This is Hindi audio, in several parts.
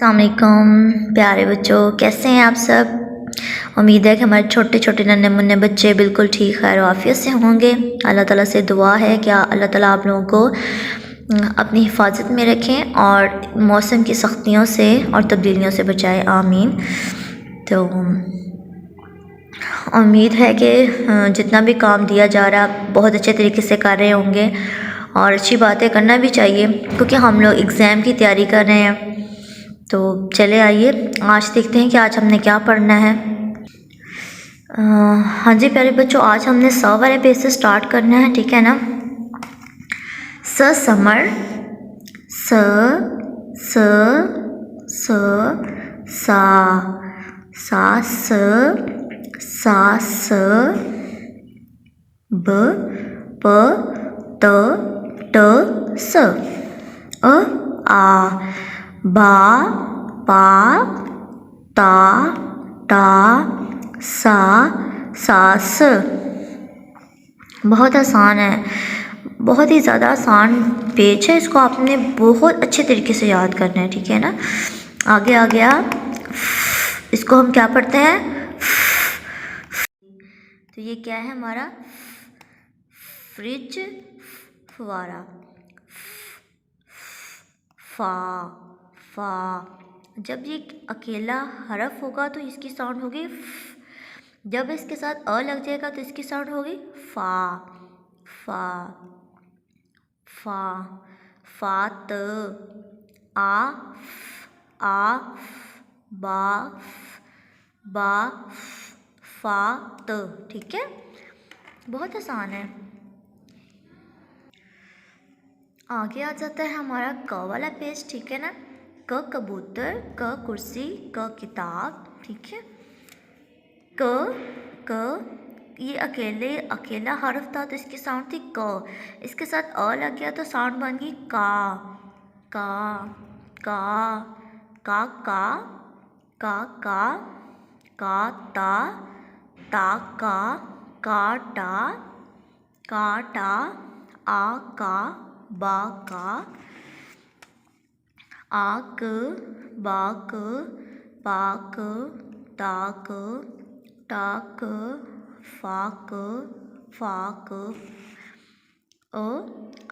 अस्सलाम वालेकुम प्यारे बच्चों, कैसे हैं आप सब। उम्मीद है कि हमारे छोटे छोटे नन्हे मुन्ने बच्चे बिल्कुल ठीक खैर आफियत से होंगे। अल्लाह ताला से दुआ है कि अल्लाह ताला आप लोगों को अपनी हिफाजत में रखें और मौसम की सख्तियों से और तब्दीलियों से बचाए, आमीन। तो उम्मीद है कि जितना भी काम दिया जा रहा है आप बहुत अच्छे तरीके से कर रहे होंगे और अच्छी बातें करना भी चाहिए क्योंकि हम लोग एग्ज़ाम की तैयारी कर रहे हैं। तो चले आइए आज देखते हैं कि आज हमने क्या पढ़ना है। हाँ जी प्यारे बच्चों, आज हमने स वाले पेज से स्टार्ट करना है, ठीक है ना। स समर, स स स सा स स ब प त ट स आ बा पा ता टा सा स। बहुत आसान है, बहुत ही ज़्यादा आसान पेज है। इसको आपने बहुत अच्छे तरीके से याद करना है, ठीक है ना। आगे आ गया, इसको हम क्या पढ़ते हैं, तो ये क्या है हमारा फ्रिज, फुवारा, फा फा। जब ये अकेला हरफ होगा तो इसकी साउंड होगी फ। जब इसके साथ अ लग जाएगा तो इसकी साउंड होगी फा फा फा। फात आ बा फात, ठीक है, बहुत आसान है। आगे आ जाता है हमारा क वाला पेज, ठीक है ना। क कबूतर, क कुर्सी, क किताब, ठीक है। क ये अकेला हर्फ था तो इसकी साउंड थी क। इसके साथ अ लग गया तो साउंड बन गई का का का का का का ता टा काटा आ का बा का आक बाक पाक ताक टाक फाक फाक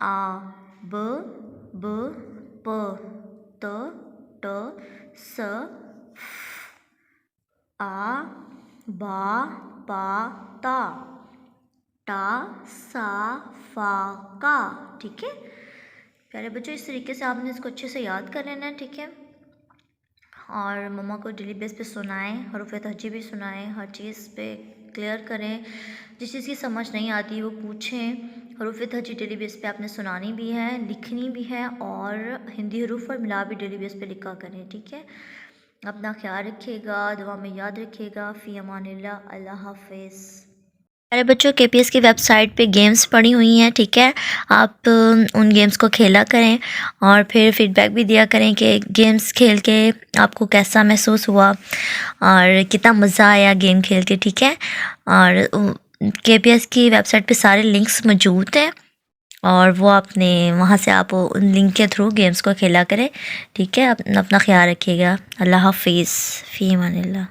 आ ब प त ट स आ बा पा ता टा सा फा का, ठीक है प्यारे बच्चों। इस तरीके से आपने इसको अच्छे से याद कर लेना है, ठीक है। और मम्मा को डेली बेस पे सुनाएं, हरूफ तहजी भी सुनाएं, हर चीज़ पे क्लियर करें। जिस चीज़ की समझ नहीं आती वो पूछें। हरूफ तहजी डेली बेस पे आपने सुनानी भी है, लिखनी भी है और हिंदी हरूफ और मिला भी डेली बेस पे लिखा करें, ठीक है। अपना ख्याल रखिएगा, दुआ में याद रखिएगा। फ़ी अमानिल्लाह, अल्लाह हाफ़िज़। मेरे बच्चों KPS की वेबसाइट पे गेम्स पड़ी हुई हैं, ठीक है। आप उन गेम्स को खेला करें और फिर फीडबैक भी दिया करें कि गेम्स खेल के आपको कैसा महसूस हुआ और कितना मज़ा आया गेम खेल के, ठीक है। और KPS की वेबसाइट पे सारे लिंक्स मौजूद हैं और वो आपने वहाँ से आप उन लिंक के थ्रू गेम्स को खेला करें, ठीक है। अपना ख्याल रखिएगा। अल्लाह हाफ़िज़, फ़ी अमानिल्लाह।